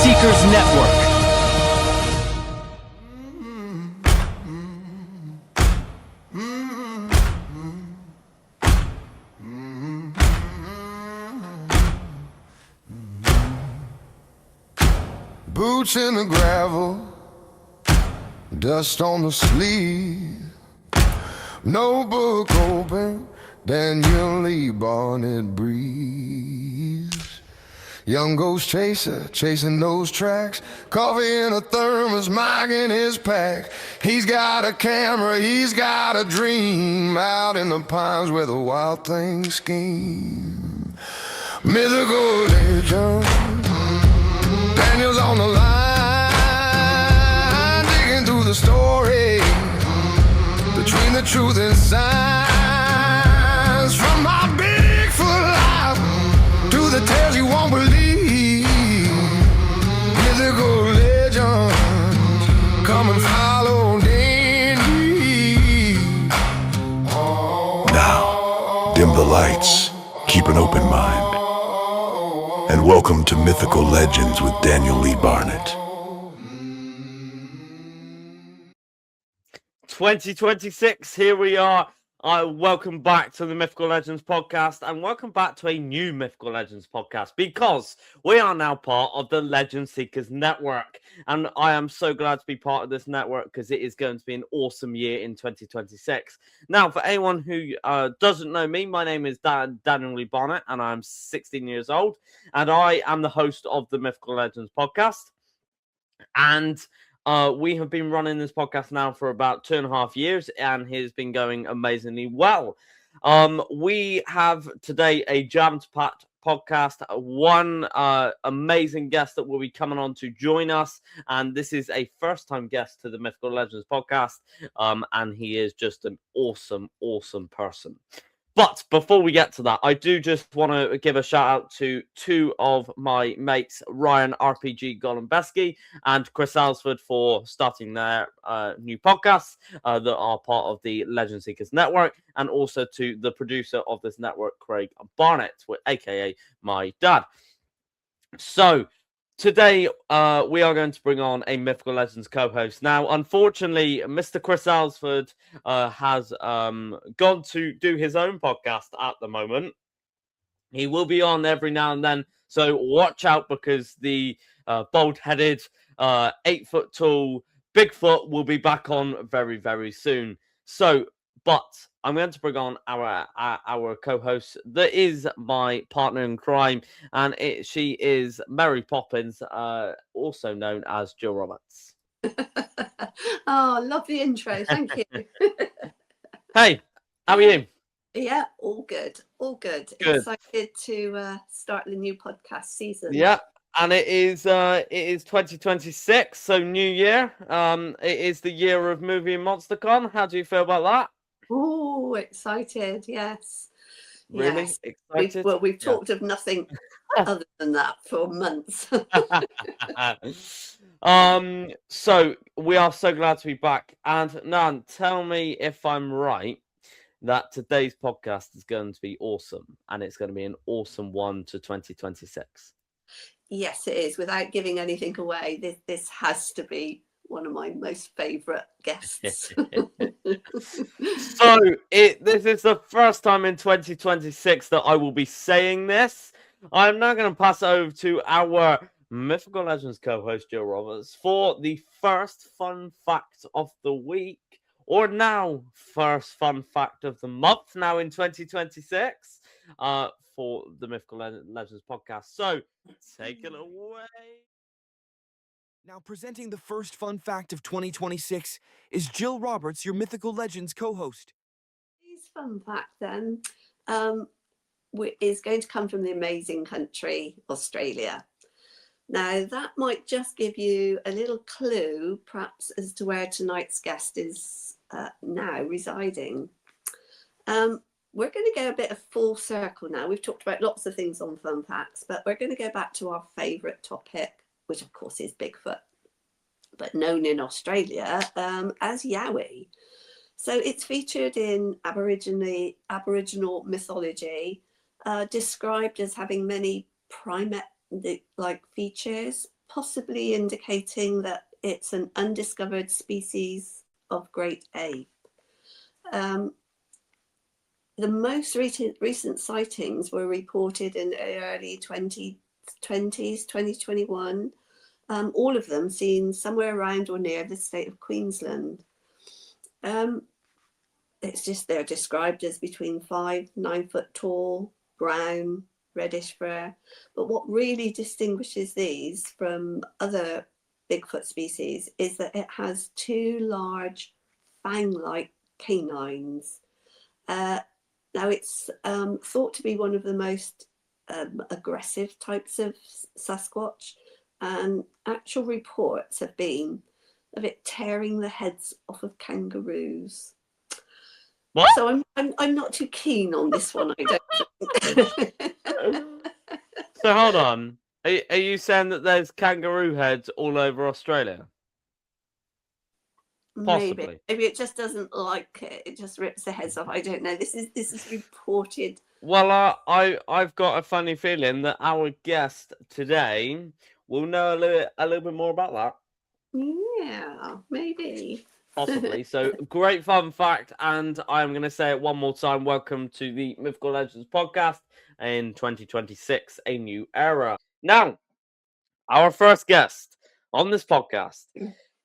Seekers Network. Boots in the gravel, dust on the sleeve, notebook open, Daniel Lee Barnett breathes. Young ghost chaser, chasing those tracks, coffee in a thermos, mic in his pack. He's got a camera, he's got a dream, out in the pines where the wild things scheme. Mythical legend, Daniel's on the line, digging through the story, between the truth and signs, from my Bigfoot life to the tales you won't believe. Mythical legends, come and follow Danny. Now, dim the lights, keep an open mind, and welcome to Mythical Legends with Daniel Lee Barnett. 2026, here we are. Welcome back to the Mythical Legends Podcast, and welcome back to a new Mythical Legends Podcast, because we are now part of the Legend Seekers Network, and I am so glad to be part of this network because it is going to be an awesome year in 2026. Now, for anyone who doesn't know me, my name is Daniel Lee Barnett, and I'm 16 years old, and I am the host of the Mythical Legends Podcast, and we have been running this podcast now for about 2.5 years, and it has been going amazingly well. We have today a jam-packed podcast, one amazing guest that will be coming on to join us, and this is a first-time guest to the Mythical Legends podcast, and he is just an awesome, awesome person. But before we get to that, I do just want to give a shout out to two of my mates, Ryan RPG Golombeski and Chris Alsford, for starting their new podcasts that are part of the Legend Seekers Network, and also to the producer of this network, Craig Barnett, aka my dad. So today, we are going to bring on a Mythical Legends co-host. Now, unfortunately, Mr. Chris Alsford has gone to do his own podcast at the moment. He will be on every now and then, so watch out, because the bald-headed, 8-foot-tall Bigfoot will be back on very, very soon. But I'm going to bring on our co-host. That is my partner in crime, and she is Mary Poppins, also known as Jill Roberts. Oh, love the intro. Thank you. Hey, how are you? Yeah, all good. All good. Good. Excited to start the new podcast season. Yeah. And it is 2026, so new year. It is the year of Movie and MonsterCon. How do you feel about that? Oh, excited! Yes, Really yes. excited. We've talked of nothing other than that for months. So we are so glad to be back. And Nan, tell me if I'm right that today's podcast is going to be awesome, and it's going to be an awesome one to 2026. Yes, it is. Without giving anything away, this has to be one of my most favourite guests. So this is the first time in 2026 that I will be saying this. I'm now going to pass it over to our Mythical Legends co-host, Jill Roberts, for the first fun fact of the week, or now first fun fact of the month, now in 2026, for the Mythical Legends podcast. So take it away. Now presenting the first fun fact of 2026 is Jill Roberts, your Mythical Legends co-host. Today's fun fact then is going to come from the amazing country, Australia. Now that might just give you a little clue perhaps as to where tonight's guest is now residing. We're going to go a bit of full circle now. We've talked about lots of things on fun facts, but we're going to go back to our favourite topic, which of course is Bigfoot, but known in Australia as Yowie. So it's featured in Aboriginal mythology, described as having many primate-like features, possibly indicating that it's an undiscovered species of great ape. The most recent sightings were reported in the early 2020s, 2021. All of them seen somewhere around or near the state of Queensland. It's just they're described as between 5-9 foot tall, brown, reddish fur. But what really distinguishes these from other Bigfoot species is that it has two large fang-like canines. Now it's thought to be one of the most aggressive types of Sasquatch, and actual reports have been of it tearing the heads off of kangaroos. What? So I'm not too keen on this one, I don't think. So hold on. Are you saying that there's kangaroo heads all over Australia? Possibly. Maybe it just doesn't like it. It just rips the heads off. I don't know. This is reported. Well, I've got a funny feeling that our guest today will know a little bit more about that. Yeah, maybe. Possibly. So, great fun fact, and I'm going to say it one more time. Welcome to the Mythical Legends Podcast in 2026, a new era. Now, our first guest on this podcast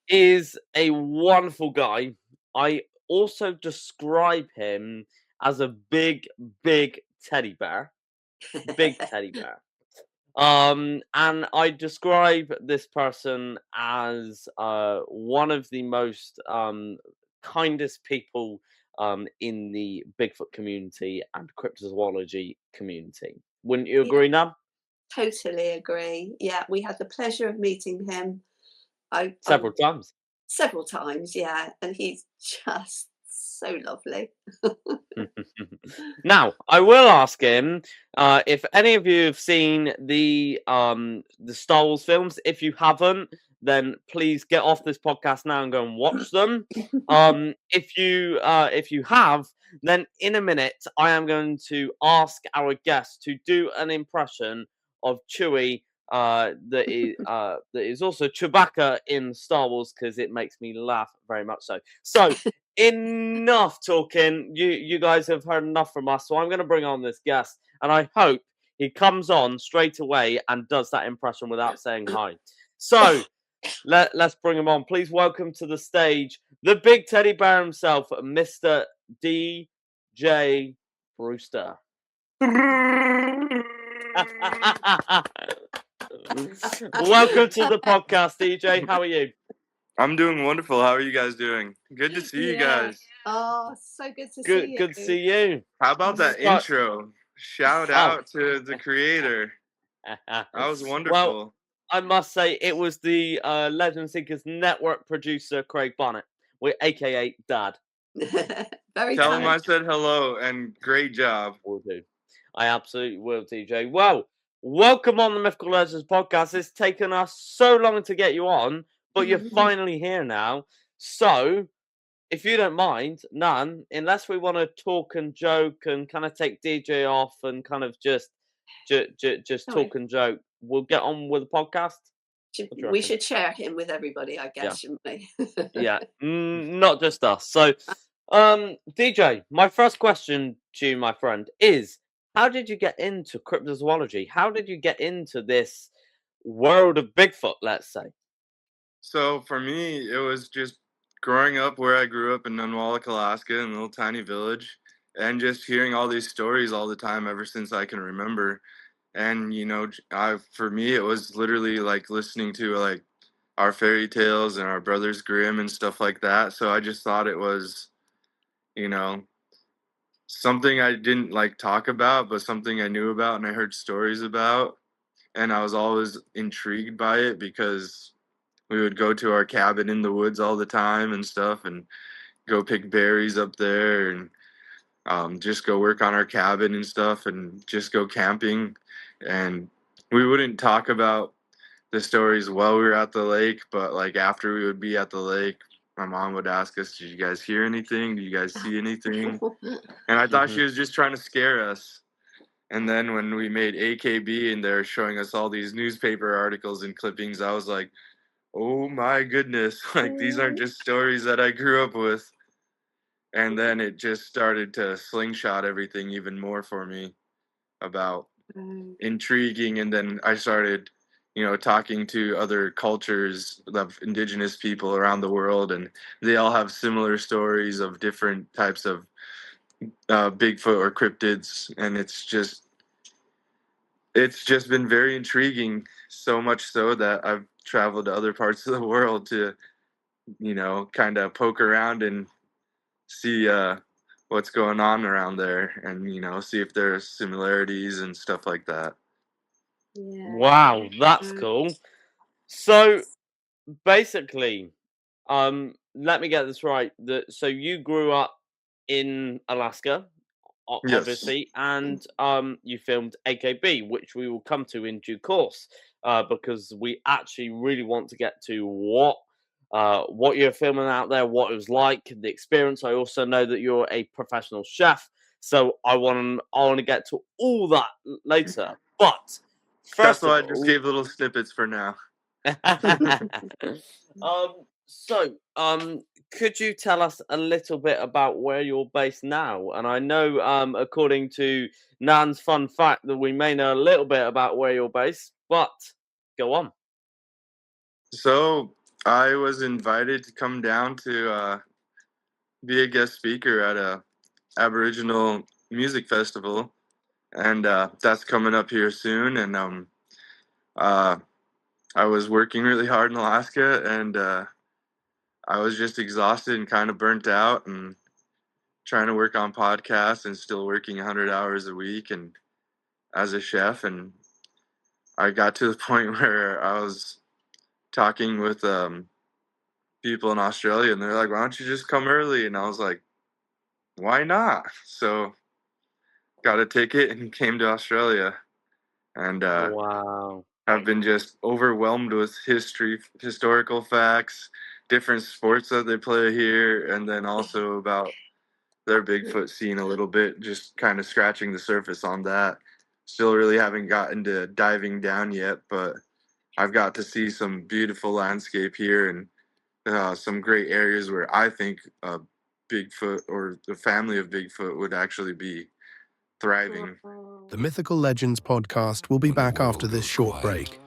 is a wonderful guy. I also describe him as a big teddy bear. Big teddy bear. And I describe this person as one of the most kindest people in the Bigfoot community and cryptozoology community. Wouldn't you agree, Nam? Totally agree. Yeah, we had the pleasure of meeting him. Several times. Several times, yeah, and he's just so lovely. Now, I will ask him if any of you have seen the Star Wars films. If you haven't, then please get off this podcast now and go and watch them. If you have, then in a minute I am going to ask our guest to do an impression of Chewie. That is also Chewbacca in Star Wars, because it makes me laugh very much so. So enough talking. You guys have heard enough from us, so I'm going to bring on this guest, and I hope he comes on straight away and does that impression without saying hi. So let's bring him on. Please welcome to the stage the big teddy bear himself, Mr. DJ Brewster. Welcome to the podcast, DJ. How are you? I'm doing wonderful. How are you guys doing? Good to see you guys. Oh, so good to see you. Good to see you. How about that intro? Shout out to the creator. That was wonderful. Well, I must say it was the Legend Seekers Network producer, Craig Barnett, aka Dad. Very Tell him kind. I said hello and great job. Will do. I absolutely will, DJ. Well, welcome on the Mythical Legends Podcast. It's taken us so long to get you on, but you're finally here now. So, if you don't mind, none, unless we want to talk and joke and kind of take DJ off and kind of just talk and joke, we'll get on with the podcast. We should share him with everybody, I guess, shouldn't we? Yeah, not just us. So, DJ, my first question to you, my friend, is how did you get into cryptozoology? How did you get into this world of Bigfoot, let's say? So for me, it was just growing up where I grew up in Nunwallik, Alaska, in a little tiny village, and just hearing all these stories all the time ever since I can remember. And, you know, for me, it was literally like listening to like our fairy tales and our Brothers Grimm and stuff like that. So I just thought it was, you know, something I didn't like talk about, but something I knew about and I heard stories about. And I was always intrigued by it because we would go to our cabin in the woods all the time and stuff and go pick berries up there and just go work on our cabin and stuff and just go camping. And we wouldn't talk about the stories while we were at the lake, but like after we would be at the lake, my mom would ask us, "Did you guys hear anything? Do you guys see anything?" And I thought she was just trying to scare us. And then when we made AKB and they're showing us all these newspaper articles and clippings, I was like, oh my goodness, like these aren't just stories that I grew up with. And then it just started to slingshot everything even more for me about intriguing. And then I started, talking to other cultures of indigenous people around the world, and they all have similar stories of different types of Bigfoot or cryptids. And it's just been very intriguing, so much so that I've traveled to other parts of the world to, kind of poke around and see what's going on around there, and see if there's similarities and stuff like that. Yeah. Wow, that's cool. So basically, let me get this right. So you grew up in Alaska, Yes. obviously, and you filmed AKB, which we will come to in due course, because we actually really want to get to what you're filming out there, what it was like, the experience. I also know that you're a professional chef, so I want to get to all that later. But That's first why I of just all, gave little snippets for now. Could you tell us a little bit about where you're based now? And I know, according to Nan's fun fact, that we may know a little bit about where you're based, but go on. So I was invited to come down to be a guest speaker at a Aboriginal music festival, and that's coming up here soon. And I was working really hard in Alaska, and I was just exhausted and kind of burnt out, and trying to work on podcasts and still working 100 hours a week and as a chef. And I got to the point where I was talking with people in Australia, and they're like, why don't you just come early? And I was like, why not? So got a ticket and came to Australia, and Wow. I've been just overwhelmed with historical facts, different sports that they play here, and then also about their Bigfoot scene a little bit, just kind of scratching the surface on that. Still really haven't gotten to diving down yet, but I've got to see some beautiful landscape here, and some great areas where I think Bigfoot or the family of Bigfoot would actually be thriving. The Mythical Legends Podcast will be When the back after world this goes short quiet break.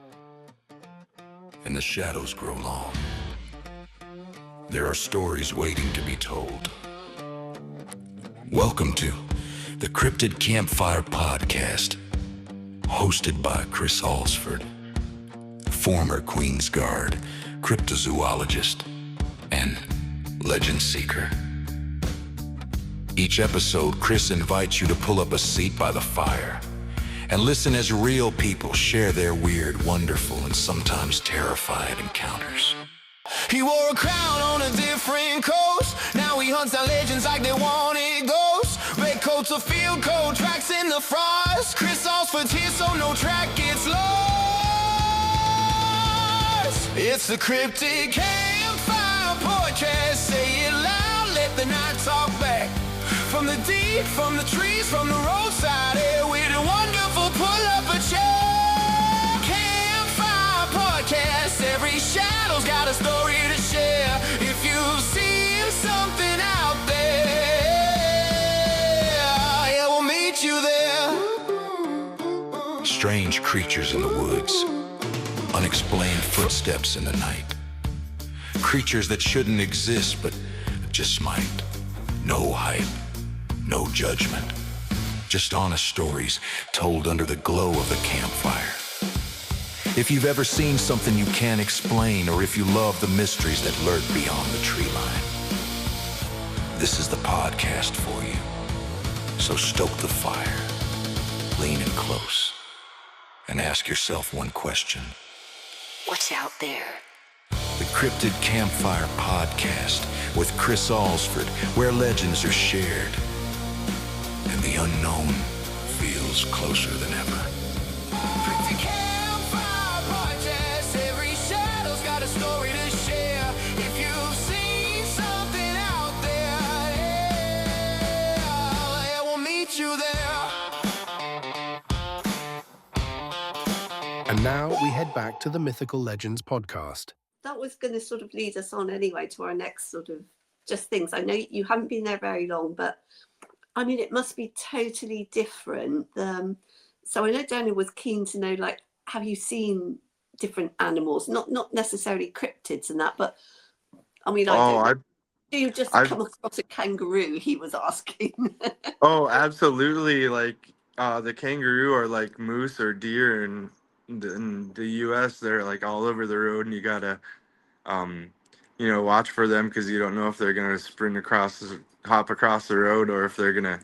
and the shadows grow long, there are stories waiting to be told. Welcome to the Cryptid Campfire Podcast, hosted by Chris Alsford, former Queen's Guard cryptozoologist and legend seeker. Each episode, Chris invites you to pull up a seat by the fire and listen as real people share their weird, wonderful, and sometimes terrifying encounters. He wore a crown on a different coast. Now he hunts down legends like they wanted ghosts. Red coats, a field coat, tracks in the frost. Chris Alsford's here so no track gets lost. It's the Cryptid Campfire Podcast. Say it loud, let the night talk back. From the deep, from the trees, from the roadside, air with a wonderful pull up a chair. Campfire Podcast, every shadow's got a story to share. If you've seen something out there, yeah, we'll meet you there. Strange creatures in the woods, unexplained footsteps in the night. Creatures that shouldn't exist, but just might. No hype, no judgment. Just honest stories told under the glow of the campfire. If you've ever seen something you can't explain, or if you love the mysteries that lurk beyond the tree line, this is the podcast for you. So stoke the fire, lean in close, and ask yourself one question. What's out there? The Cryptid Campfire Podcast with Chris Alsford, where legends are shared and the unknown feels closer than ever. Cryptid Campfire Podcast, every shadow's got a story to share. If you've seen something out there, yeah, we'll meet you there. Now we head back to the Mythical Legends podcast. That was going to sort of lead us on anyway to our next sort of just things. I know you haven't been there very long, but I mean, it must be totally different. So I know Daniel was keen to know, like, have you seen different animals? Not necessarily cryptids and that, but I mean, I don't know. Do you just come across a kangaroo? He was asking. Oh, absolutely. Like the kangaroo or like moose or deer in the U.S. They're like all over the road, and you gotta watch for them because you don't know if they're gonna hop across the road, or if they're gonna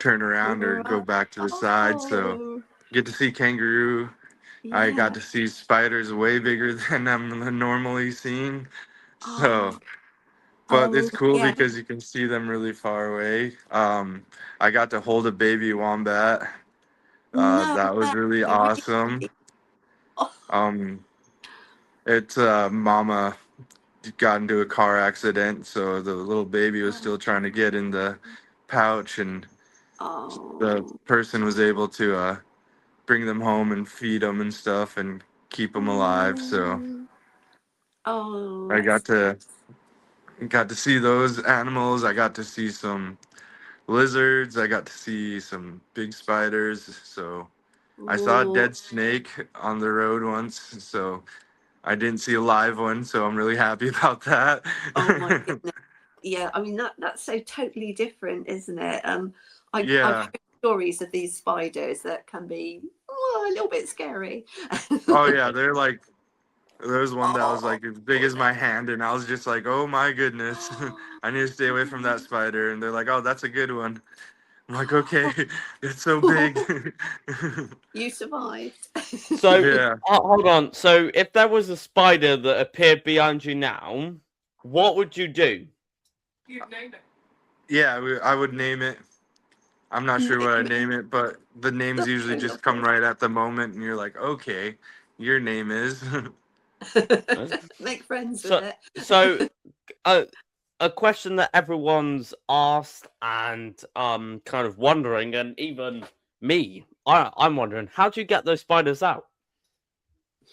turn around or go back to the side. So get to see kangaroo. Yeah. I got to see spiders way bigger than I'm normally seeing. So. But it's cool because you can see them really far away. I got to hold a baby wombat. That was really awesome. Its mama got into a car accident, so the little baby was still trying to get in the pouch, and the person was able to bring them home and feed them and stuff and keep them alive. So I got to see those animals. I got to see some lizards. I got to see some big spiders. So I saw a dead snake on the road once. So I didn't see a live one. So I'm really happy about that. Oh my goodness. Yeah, I mean that's so totally different, isn't it? I've heard stories of these spiders that can be a little bit scary. Oh yeah, they're like, there was one that was like as big as my hand, and I was just like, oh my goodness, I need to stay away from that spider. And they're like, oh, that's a good one. I'm like, okay, it's so big. You survived. So hold on. So if there was a spider that appeared behind you now, what would you do? You'd name it. Yeah, I would name it. I'm not sure what I'd name it, but the names usually just come right at the moment, and you're like, okay, your name is. Make friends with it. So, a question that everyone's asked and kind of wondering, and even me, I'm wondering, how do you get those spiders out?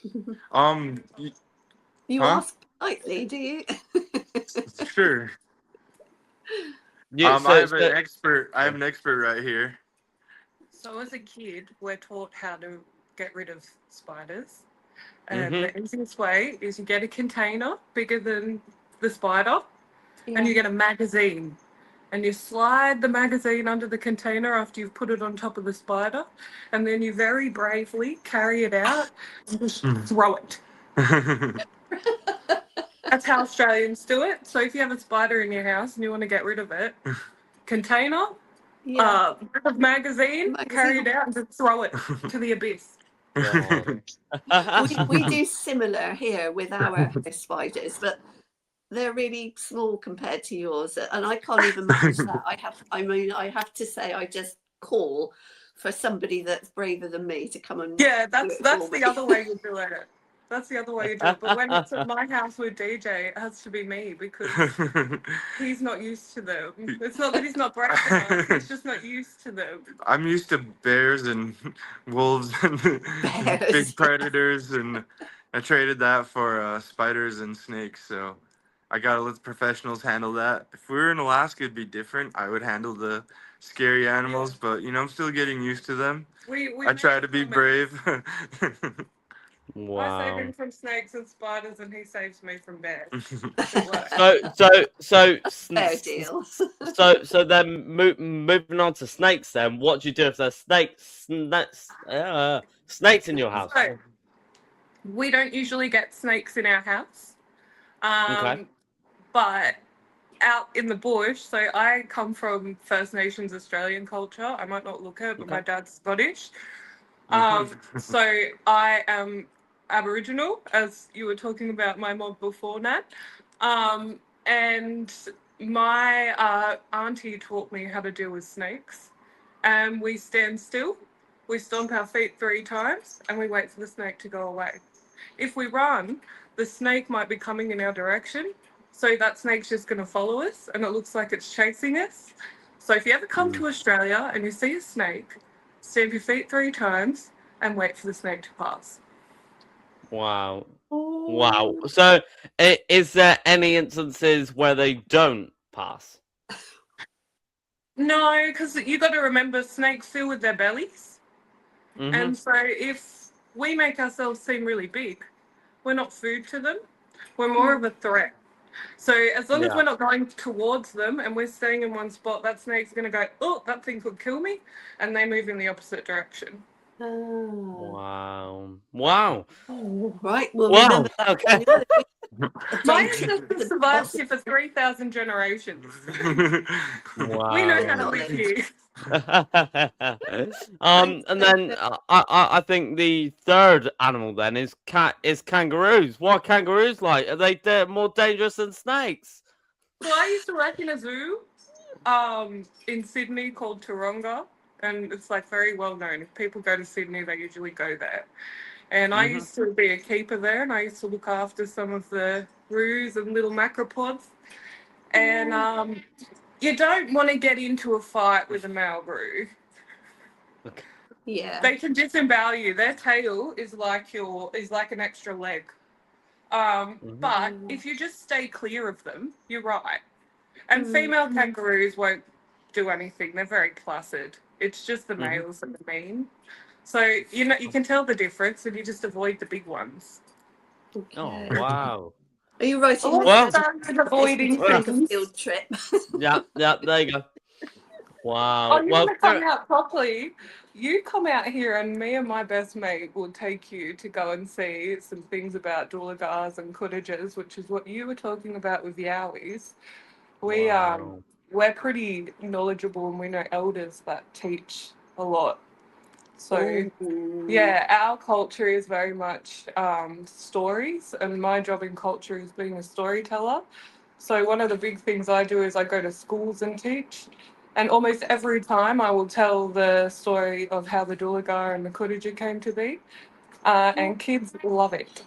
You ask lightly, do you? Sure. Yeah, I have an expert. I have an expert right here. So as a kid, we're taught how to get rid of spiders. And the easiest way is you get a container bigger than the spider, and you get a magazine. And you slide the magazine under the container after you've put it on top of the spider, and then you very bravely carry it out and just throw it. That's how Australians do it. So if you have a spider in your house and you want to get rid of it, container, magazine, carry it out and just throw it to the abyss. we do similar here with our spiders, but they're really small compared to yours, and I can't even manage that. I have to say, I just call for somebody that's braver than me to come and that's the other way you do it. That's the other way you do it. But when it's at my house with DJ, it has to be me because he's not used to them. It's not that he's not brave enough, he's just not used to them. I'm used to bears and wolves and big predators, and I traded that for spiders and snakes. So I gotta let the professionals handle that. If we were in Alaska, it'd be different. I would handle the scary animals, but I'm still getting used to them. I try to be brave. Wow. I save him from snakes and spiders, and he saves me from bears. Fair deal. So then moving on to snakes. Then what do you do if there's snakes in your house? So, we don't usually get snakes in our house, but out in the bush. So I come from First Nations Australian culture. I might not look it, but my dad's Scottish. So I am Aboriginal, as you were talking about my mob before, Nat. And my auntie taught me how to deal with snakes. And we stand still, we stomp our feet 3 times, and we wait for the snake to go away. If we run, the snake might be coming in our direction. So that snake's just going to follow us, and it looks like it's chasing us. So if you ever come to Australia and you see a snake, stamp your feet 3 times and wait for the snake to pass. Wow. Oh. Wow. So, is there any instances where they don't pass? No, because you got to remember snakes fill with their bellies. Mm-hmm. And so if we make ourselves seem really big, we're not food to them. We're more of a threat. So as long as we're not going towards them and we're staying in one spot, that snake's going to go, oh, that thing could kill me. And they move in the opposite direction. Wow. Wow. Oh, right. Well, Wow. remember, Okay. My ancestors survived here for 3,000 generations. Wow. We know how to live here. And then I think the third animal then is kangaroos. What are kangaroos like? Are they more dangerous than snakes? Well, I used to work in a zoo in Sydney called Taronga, and it's like very well known. If people go to Sydney, they usually go there. And I used to be a keeper there, and I used to look after some of the roos and little macropods. And you don't want to get into a fight with a male roo. yeah. They can disembowel you. Their tail is like an extra leg. But if you just stay clear of them, you're right. And female kangaroos won't do anything. They're very placid. It's just the males that are mean. So you can tell the difference, and you just avoid the big ones. Okay. Oh wow. Are you writing Well, avoiding like a things. field trip? Yeah, there you go. Wow. Oh, you want to come out properly? You come out here, and me and my best mate will take you to go and see some things about doolagars and cottages, which is what you were talking about with Yowies. We're pretty knowledgeable, and we know elders that teach a lot. So, yeah, our culture is very much stories, and my job in culture is being a storyteller. So one of the big things I do is I go to schools and teach, and almost every time I will tell the story of how the doolagar and the cottager came to be, and kids love it.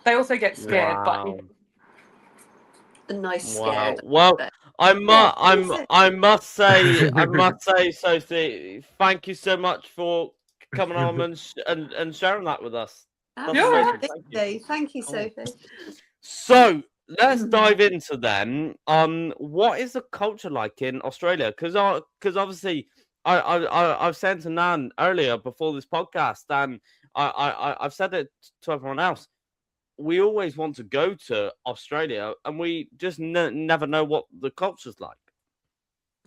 They also get scared, but A nice wow. scared. Well, I must say, Sophie, thank you so much for coming on and sharing that with us. Absolutely. Thank you, Sophie. So let's dive into then. What is the culture like in Australia? Because obviously I've said to Nan earlier before this podcast, and I've said it to everyone else. We always want to go to Australia, and we just never know what the culture's like.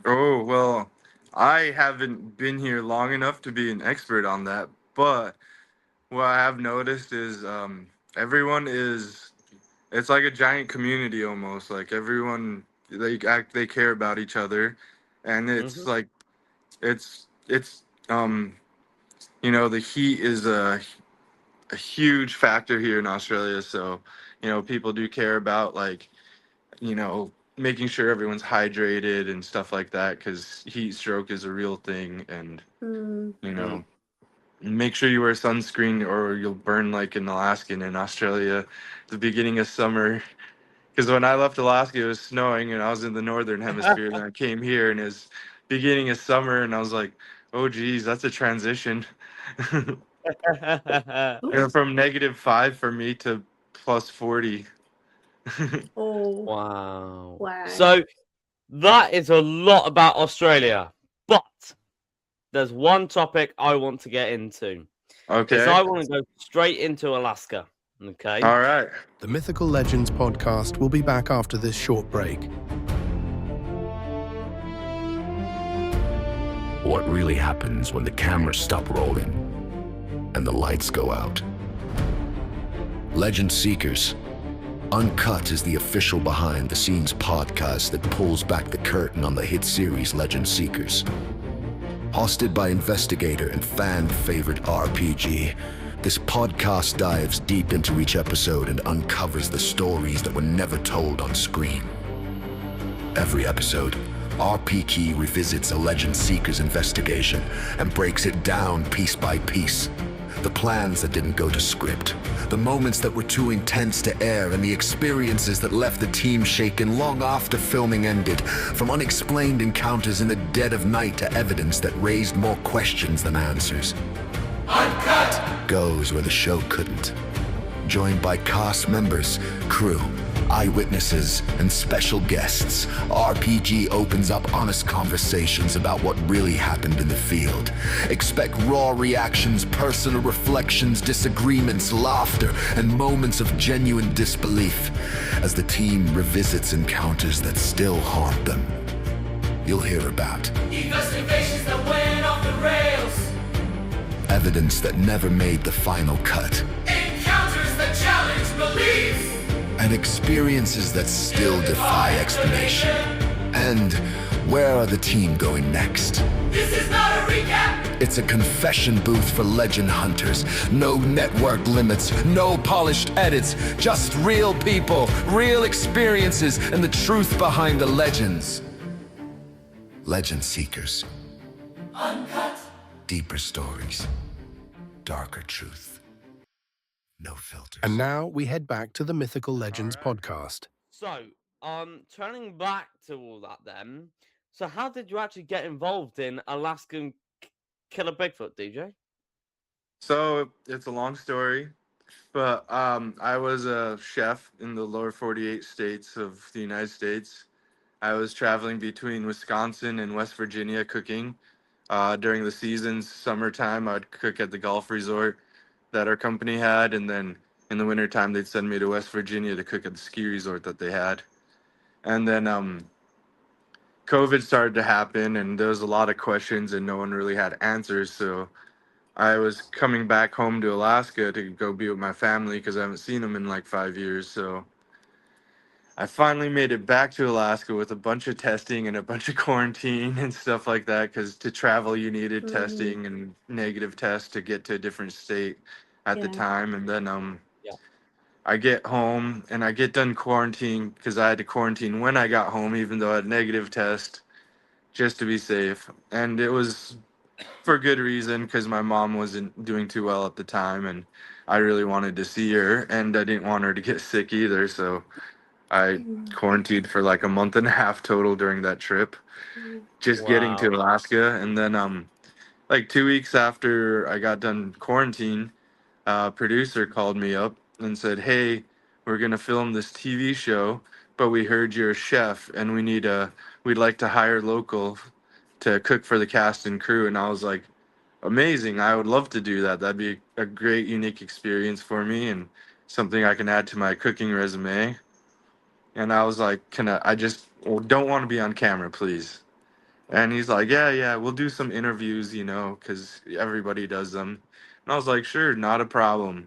Oh, well, I haven't been here long enough to be an expert on that, but what I have noticed is everyone it's like a giant community almost. Like everyone, they care about each other, and it's like, it's the heat is a huge factor here in Australia. So, people do care about making sure everyone's hydrated and stuff like that, because heat stroke is a real thing. And, make sure you wear sunscreen or you'll burn like in Alaska and in Australia at the beginning of summer. Because when I left Alaska, it was snowing and I was in the northern hemisphere, and I came here and it's beginning of summer, and I was like, oh geez, that's a transition. From -5 for me to +40. Wow. So that is a lot about Australia, but there's one topic I want to get into. Okay. So I want to go straight into Alaska. Okay. All right. The Mythical Legends Podcast will be back after this short break. What really happens when the cameras stop rolling and the lights go out? Legend Seekers. Uncut is the official behind-the-scenes podcast that pulls back the curtain on the hit series Legend Seekers. Hosted by investigator and fan-favorite RPG, this podcast dives deep into each episode and uncovers the stories that were never told on screen. Every episode, RP Key revisits a Legend Seeker's investigation and breaks it down piece by piece. The plans that didn't go to script, the moments that were too intense to air, and the experiences that left the team shaken long after filming ended, from unexplained encounters in the dead of night to evidence that raised more questions than answers. Uncut goes where the show couldn't. joined by cast members, crew, eyewitnesses, and special guests, RPG opens up honest conversations about what really happened in the field. Expect raw reactions, personal reflections, disagreements, laughter, and moments of genuine disbelief as the team revisits encounters that still haunt them. You'll hear about investigations that went off the rails, evidence that never made the final cut, encounters that challenge beliefs, and experiences that still defy explanation. And where are the team going next? This is not a recap. It's a confession booth for legend hunters. No network limits, no polished edits, just real people, real experiences, and the truth behind the legends. Legend Seekers. Uncut. Deeper stories. Darker truth. No filters. And now we head back to the Mythical Legends podcast. So, turning back to all that then, so how did you actually get involved in Alaskan Killer Bigfoot, DJ? So it's a long story, but I was a chef in the lower 48 states of the United States. I was traveling between Wisconsin and West Virginia cooking. During the seasons, summertime, I'd cook at the golf resort that our company had, and then in the wintertime, they'd send me to West Virginia to cook at the ski resort that they had. And then COVID started to happen, and there was a lot of questions, and no one really had answers. So I was coming back home to Alaska to go be with my family because I haven't seen them in like 5 years. So I finally made it back to Alaska with a bunch of testing and a bunch of quarantine and stuff like that, because to travel you needed testing and negative tests to get to a different state at the time. And then I get home and I get done quarantine because I had to quarantine when I got home, even though I had a negative test, just to be safe. And it was for good reason, because my mom wasn't doing too well at the time and I really wanted to see her, and I didn't want her to get sick either. So I quarantined for like a month and a half total during that trip, just getting to Alaska. And then like 2 weeks after I got done quarantine, producer called me up and said, "Hey, we're gonna film this TV show, but we heard you're a chef and we'd like to hire local to cook for the cast and crew." And I was like, amazing, I would love to do that. That'd be a great, unique experience for me and something I can add to my cooking resume. And I was like, I just don't want to be on camera, please. And he's like, yeah, we'll do some interviews, because everybody does them. And I was like, sure, not a problem.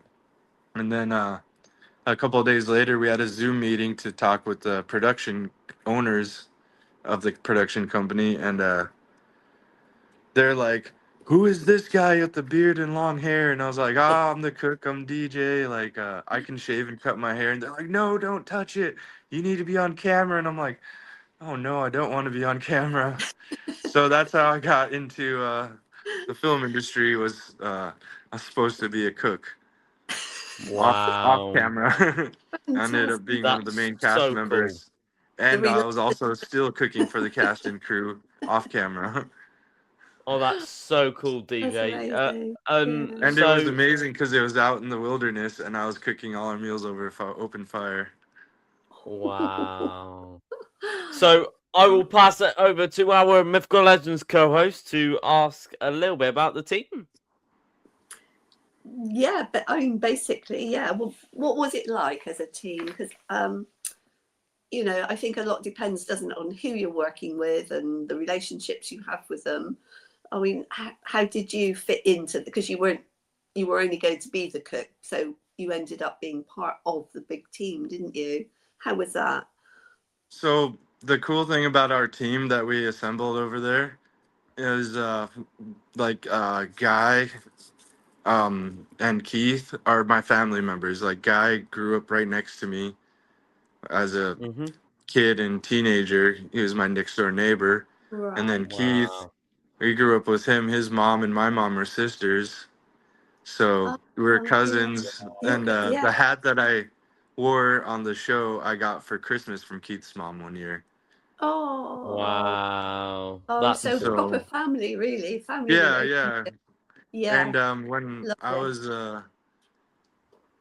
And then a couple of days later, we had a Zoom meeting to talk with the production owners of the production company. And they're like, "Who is this guy with the beard and long hair?" And I was like, "Oh, I'm the cook, I'm DJ. Like, I can shave and cut my hair." And they're like, "No, don't touch it. You need to be on camera." And I'm like, "Oh no, I don't want to be on camera." So that's how I got into the film industry. Was I was supposed to be a cook off camera. I ended up being one of the main cast members. Cool. And I was also still cooking for the cast and crew off camera. Oh, that's so cool, DJ. And it was amazing because it was out in the wilderness, and I was cooking all our meals over open fire. Wow. So I will pass it over to our Mythical Legends co-host to ask a little bit about the team. Yeah, but I mean, basically, yeah. Well, what was it like as a team? Because, I think a lot depends, doesn't it, on who you're working with and the relationships you have with them. I mean, how did you fit into? Because you were only going to be the cook, so you ended up being part of the big team, didn't you? How was that? So the cool thing about our team that we assembled over there is Guy and Keith are my family members. Like, Guy grew up right next to me as a kid and teenager. He was my next door neighbor. Right. And then Keith, we grew up with him. His mom and my mom are sisters. So we're cousins. Yeah. And the hat that I wore on the show, I got for Christmas from Keith's mom one year. Oh. Wow. Oh, that's so proper family, really. Family. Yeah. And when I was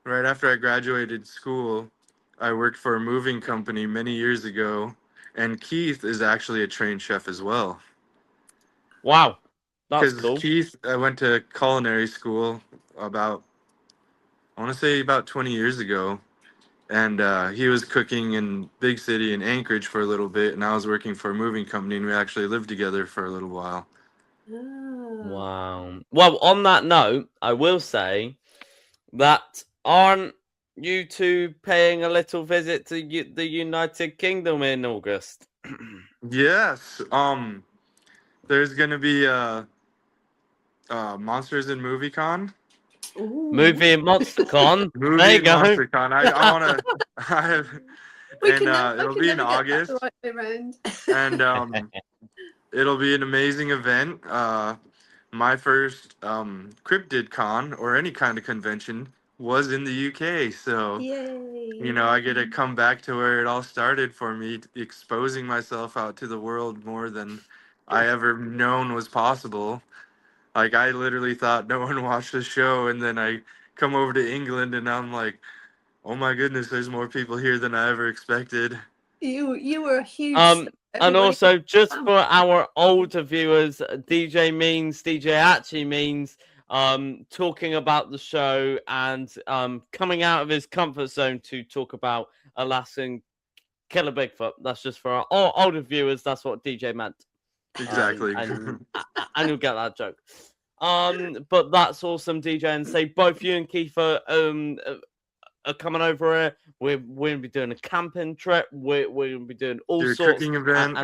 right after I graduated school, I worked for a moving company many years ago, and Keith is actually a trained chef as well. Wow, that's Because cool. Keith, I went to culinary school about, I want to say about 20 years ago, and he was cooking in big city in Anchorage for a little bit, and I was working for a moving company, and we actually lived together for a little while. Ah. Wow. Well, on that note, I will say that aren't you two paying a little visit to the United Kingdom in August? Yes, there's gonna be Monsters in Movie Con. Ooh. Movie and MonsterCon. There Movie you and go. Monster Con. I wanna I have and I it'll can be in never get that the August, right way around. and it'll be an amazing event. My first cryptid con or any kind of convention was in the UK, so Yay. I get to come back to where it all started for me, exposing myself out to the world more than I ever known was possible. Like I literally thought no one watched the show, and then I come over to England, and I'm like, oh my goodness, there's more people here than I ever expected. You were a huge star. And Everybody also, just was for our older viewers, DJ actually means talking about the show and coming out of his comfort zone to talk about Alaskan Killer Bigfoot. That's just for our older viewers. That's what DJ meant. Exactly. And you'll get that joke. But that's awesome, DJ. And say both you and Keith are coming over here. We're gonna be doing a camping trip. We're gonna be doing all Your sorts. cooking event.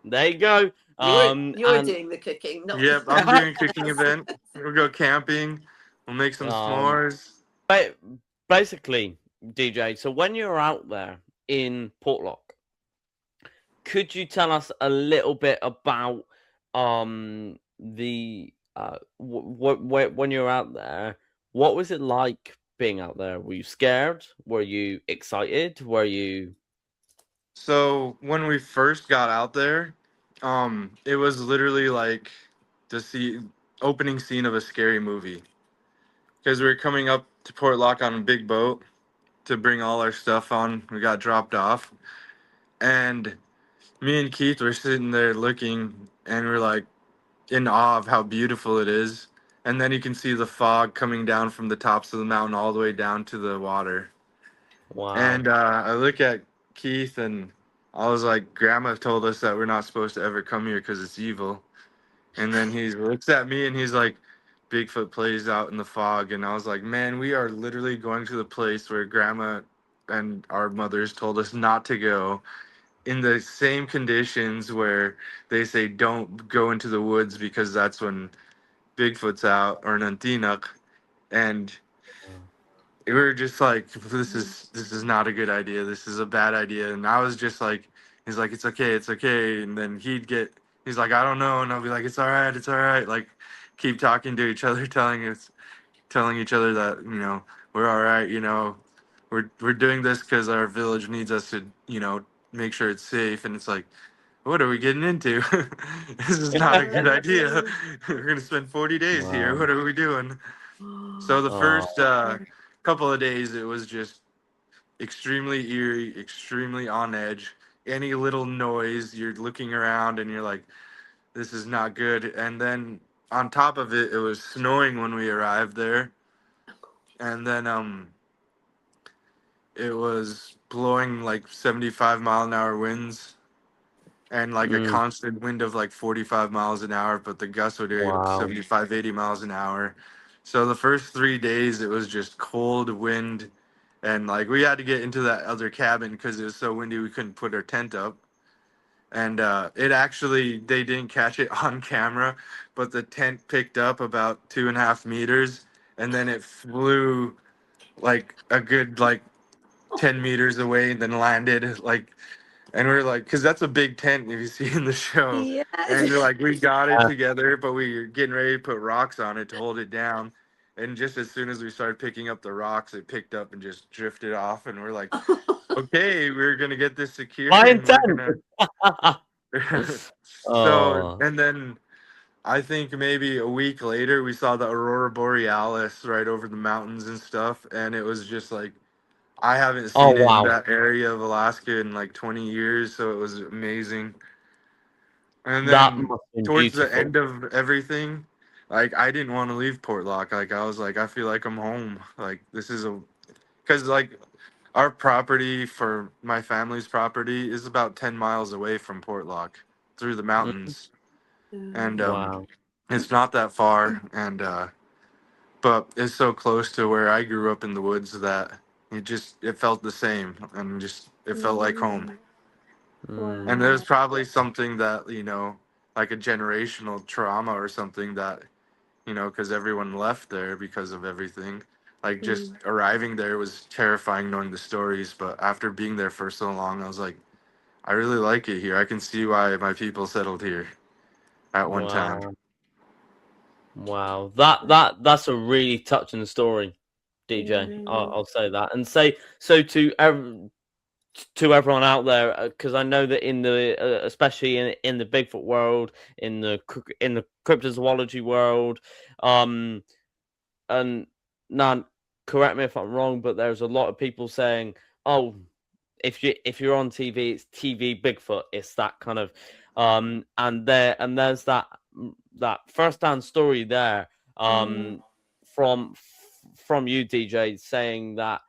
There you go. You're doing the cooking, not Yep, I'm doing a cooking event. We'll go camping. We'll make some s'mores. But basically, DJ. So when you're out there in Portlock, could you tell us a little bit about the when you're out there? What was it like being out there? Were you scared? Were you excited? Were you? So when we first got out there, it was literally like the opening scene of a scary movie. Because we were coming up to Portlock on a big boat to bring all our stuff on. We got dropped off, and me and Keith were sitting there looking, and we're like in awe of how beautiful it is. And then you can see the fog coming down from the tops of the mountain all the way down to the water. Wow. And I look at Keith, and I was like, Grandma told us that we're not supposed to ever come here because it's evil. And then he looks at me and he's like, Bigfoot plays out in the fog. And I was like, man, we are literally going to the place where Grandma and our mothers told us not to go, in the same conditions where they say don't go into the woods because that's when Bigfoot's out, or Nantinak. And we were just like, this is not a good idea. This is a bad idea. And I was just like, he's like, it's okay. And then he's like, I don't know. And I'll be like, it's all right. Like, keep talking to each other, telling each other that, we're all right. We're doing this because our village needs us to, make sure it's safe. And it's like, what are we getting into? This is not a good idea. We're going to spend 40 days here. What are we doing? So the first couple of days, it was just extremely eerie, extremely on edge. Any little noise, you're looking around and you're like, this is not good. And then on top of it, it was snowing when we arrived there. And then it was blowing like 75-mile-an-hour winds and like a constant wind of like 45 miles an hour, but the gusts would be 75, 80 miles an hour. So the first 3 days, it was just cold wind. And like we had to get into that other cabin because it was so windy we couldn't put our tent up. And they didn't catch it on camera, but the tent picked up about 2.5 meters, and then it flew like a good like 10 meters away and then landed like, and we're like, because that's a big tent if you see in the show. Yeah. And we're like, we got it together, but we were getting ready to put rocks on it to hold it down. And just as soon as we started picking up the rocks, it picked up and just drifted off. And we're like, okay, we're going to get this secure. My And intent. so, and then I think maybe a week later we saw the aurora borealis right over the mountains and stuff, and it was just like I haven't Oh seen it in wow, that area of Alaska in like 20 years, so it was amazing. And that then must have been towards the beautiful. end of everything, like I didn't want to leave Portlock. Like I was like, I feel like I'm home. Like this is a because like our property for my family's property is about 10 miles away from Portlock through the Mhm. mountains, and Wow. it's not that far, and but it's so close to where I grew up in the woods that it felt the same, and just it felt like home. And Mm. there's probably something that, like a generational trauma or something that, because everyone left there because of everything. Like just arriving there was terrifying knowing the stories, but after being there for so long, I was like, I really like it here. I can see why my people settled here at one time. Wow. Wow. That's a really touching story, DJ. I'll say that, and say so to everyone out there, because I know that in the especially in the Bigfoot world, in the cryptozoology world, and now correct me if I'm wrong, but there's a lot of people saying, "Oh, if you're on TV, it's TV Bigfoot." It's that kind of, and there's that first-hand story there, from from you, DJ, saying that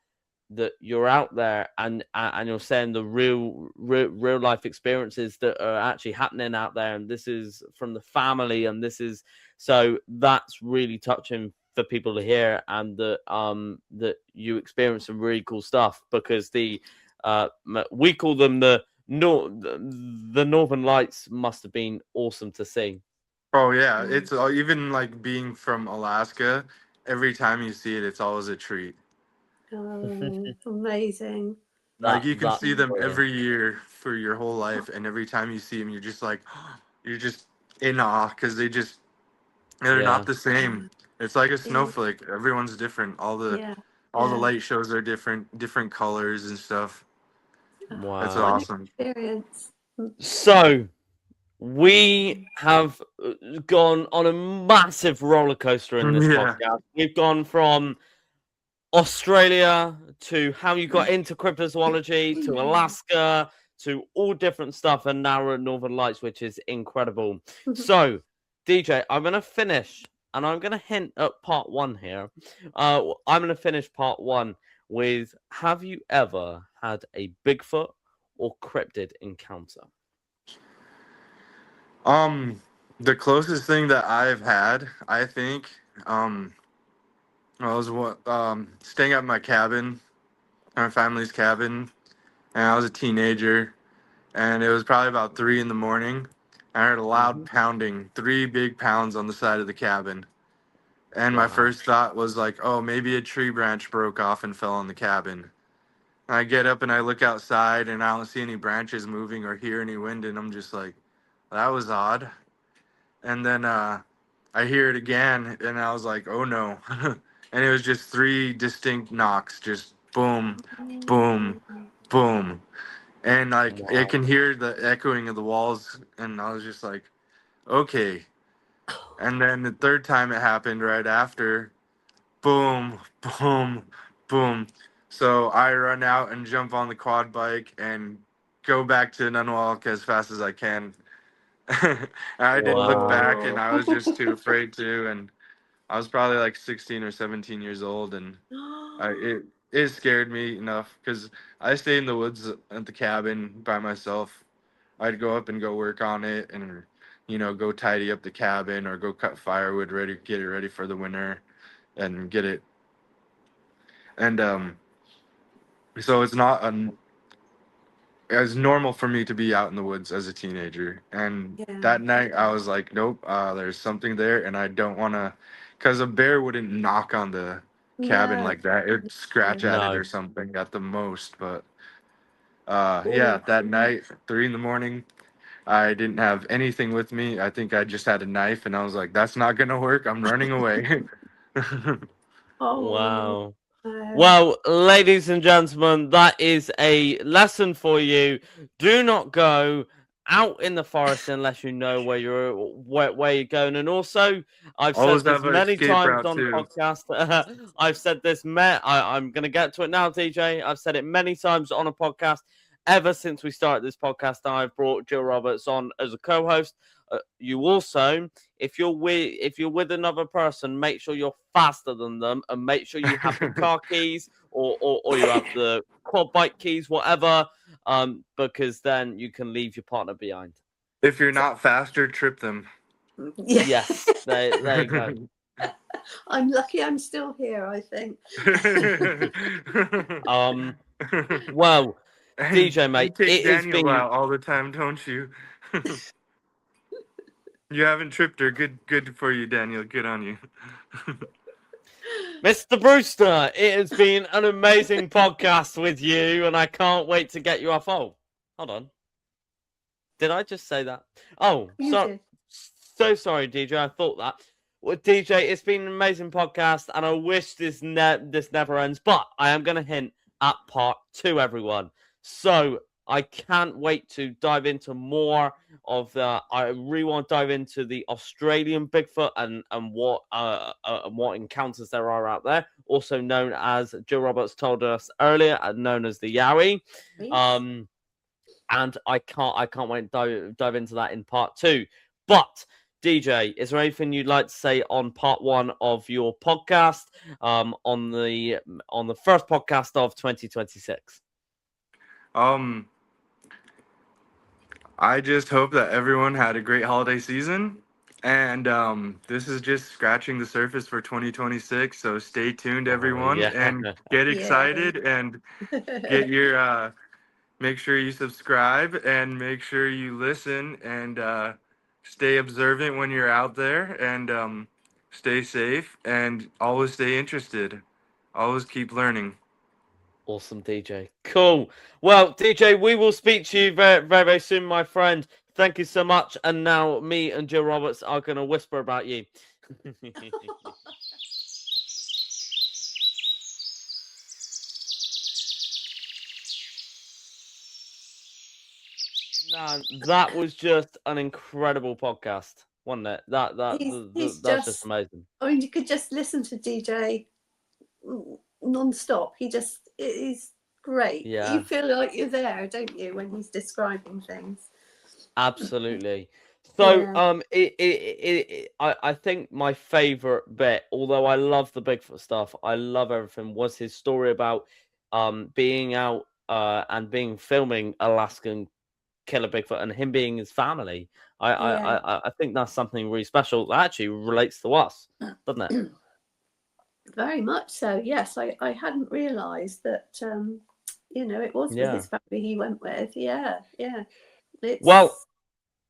you're out there and you're saying the real life experiences that are actually happening out there, and this is from the family, and this is so that's really touching for people to hear, and that you experience some really cool stuff, because we call them the Northern Lights must have been awesome to see. Oh yeah, it's even like being from Alaska. Every time you see it, it's always a treat. Amazing. Like you can That's see them brilliant. every year for your whole life, and every time you see them, you're just like, you're just in awe because they're not Yeah. the same. It's like a snowflake. Everyone's different. All the light shows are different colors and stuff. That's Wow. What an awesome. experience. So we have gone on a massive roller coaster in this Yeah. podcast. We've gone from Australia to how you got into cryptozoology to Alaska to all different stuff, and now we're at Northern Lights, which is incredible. So, DJ, I'm going to finish, and I'm going to hint at part one here. I'm going to finish part one with: have you ever had a Bigfoot or cryptid encounter? The closest thing that I've had, I think, I was staying at my cabin, my family's cabin, and I was a teenager, and it was probably about 3 in the morning. I heard a loud pounding, 3 big pounds on the side of the cabin. And my Wow. first thought was like, oh, maybe a tree branch broke off and fell on the cabin. And I get up and I look outside and I don't see any branches moving or hear any wind, and I'm just like, that was odd. And then I hear it again, and I was like, oh no. And it was just 3 distinct knocks, just boom, boom, boom. And like it Wow. can hear the echoing of the walls, and I was just like, okay. And then the third time it happened right after, boom, boom, boom. So I run out and jump on the quad bike and go back to Nunwalk as fast as I can. I didn't look Wow. back, and I was just too afraid to. And I was probably like 16 or 17 years old, and it scared me enough because I stayed in the woods at the cabin by myself. I'd go up and go work on it, and go tidy up the cabin or go cut firewood, get it ready for the winter, and get it. And so it's not as normal for me to be out in the woods as a teenager. And that night I was like, nope, there's something there, and I don't want to, because a bear wouldn't knock on the cabin No. like that. It'd scratch at it No. or something at the most. But yeah, that night, 3 in the morning, I didn't have anything with me. I think I just had a knife, and I was like, that's not gonna work. I'm running away. Oh, Wow. no. Well, ladies and gentlemen, that is a lesson for you. Do not go out in the forest unless you know where you're going. And also, I've Always said this have an many escape times route on the too. podcast. I've said this. I'm going to get to it now, DJ. I've said it many times on a podcast. Ever since we started this podcast, I've brought Jill Roberts on as a co-host. You also, if you're with another person, make sure you're faster than them, and make sure you have the car keys or you have the quad bike keys, whatever, because then you can leave your partner behind. If you're not faster, trip them. Yeah. Yes, there you go. I'm lucky I'm still here, I think. Well, And DJ, mate, you take it has Daniel been out all the time, don't you? You haven't tripped her. Good for you, Daniel. Good on you. Mr. Brewster. It has been an amazing podcast with you, and I can't wait to get you off. Oh, hold on. Did I just say that? Oh, so sorry, DJ. I thought that. Well, DJ, it's been an amazing podcast, and I wish this never ends. But I am going to hint at part 2, everyone. So I can't wait to dive into more of the. I really want to dive into the Australian Bigfoot and what encounters there are out there, also known as Jill Roberts told us earlier, known as the Yowie. And I can't wait to dive into that in part 2. But DJ, is there anything you'd like to say on part 1 of your podcast? On the first podcast of 2026. I just hope that everyone had a great holiday season, and this is just scratching the surface for 2026. So stay tuned, everyone, and get excited and get your. Make sure you subscribe and make sure you listen and stay observant when you're out there and stay safe and always stay interested. Always keep learning. Awesome, DJ. Cool. Well, DJ, we will speak to you very, very, very soon, my friend. Thank you so much. And now me and Jill Roberts are going to whisper about you. Man, that was just an incredible podcast, wasn't it? That's just amazing. I mean, you could just listen to DJ non-stop. He's great. Yeah. You feel like you're there, don't you, when he's describing things? Absolutely. So, I think my favorite bit, although I love the Bigfoot stuff, I love everything, was his story about being out and filming Alaskan Killer Bigfoot and him being his family. I think that's something really special that actually relates to us, doesn't it? Very much so. Yes, I hadn't realised that. It was with his family he went with. Yeah. Well,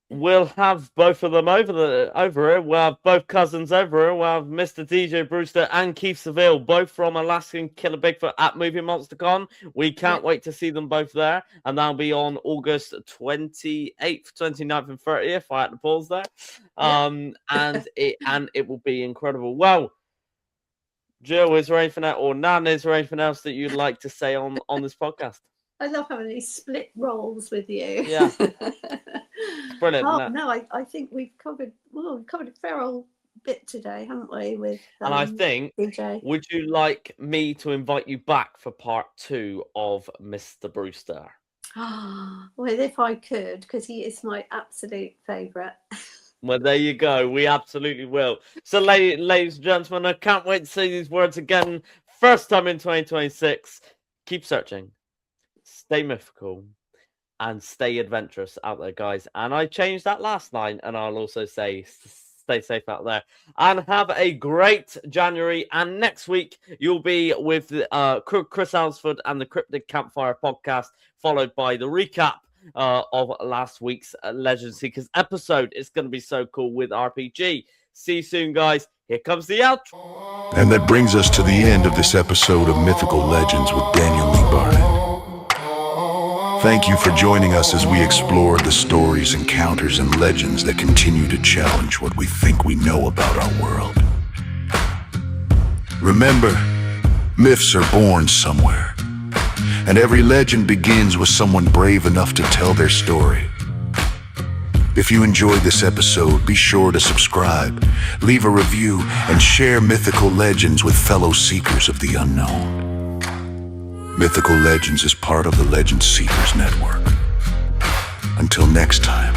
we'll have both of them over here. We'll have both cousins over here. We'll have Mr. DJ Brewster and Keith Seville, both from Alaskan Killer Bigfoot at Movie Monster Con. We can't wait to see them both there, and that'll be on August 28th, 29th, and 30th. I had to pause there. And it will be incredible. Well, Jill, is there anything else, or Nan, is there anything else that you'd like to say on this podcast? I love having these split roles with you. Yeah. Brilliant. I think we've covered a fair old bit today, haven't we? With and I think, DJ. Would you like me to invite you back for part 2 of Mr. Brewster? Well, if I could, because he is my absolute favourite. Well, there you go. We absolutely will. So, ladies and gentlemen, I can't wait to say these words again. First time in 2026. Keep searching. Stay mythical. And stay adventurous out there, guys. And I changed that last line. And I'll also say stay safe out there. And have a great January. And next week, you'll be with Chris Alsford and the Cryptid Campfire podcast, followed by the recap of last week's Legend Seekers episode. It's going to be so cool with RPG. See you soon, guys. Here comes the outro. And that brings us to the end of this episode of Mythical Legends with Daniel Lee Barnett. Thank you for joining us as we explore the stories, encounters, and legends that continue to challenge what we think we know about our world. Remember, myths are born somewhere. And every legend begins with someone brave enough to tell their story. If you enjoyed this episode, be sure to subscribe, leave a review, and share Mythical Legends with fellow seekers of the unknown. Mythical Legends is part of the Legend Seekers Network. Until next time,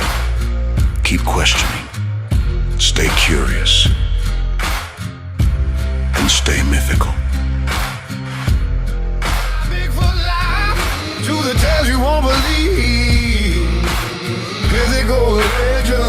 keep questioning, stay curious, and stay mythical. Bigfoot life to the tales you won't believe. Mythical legends.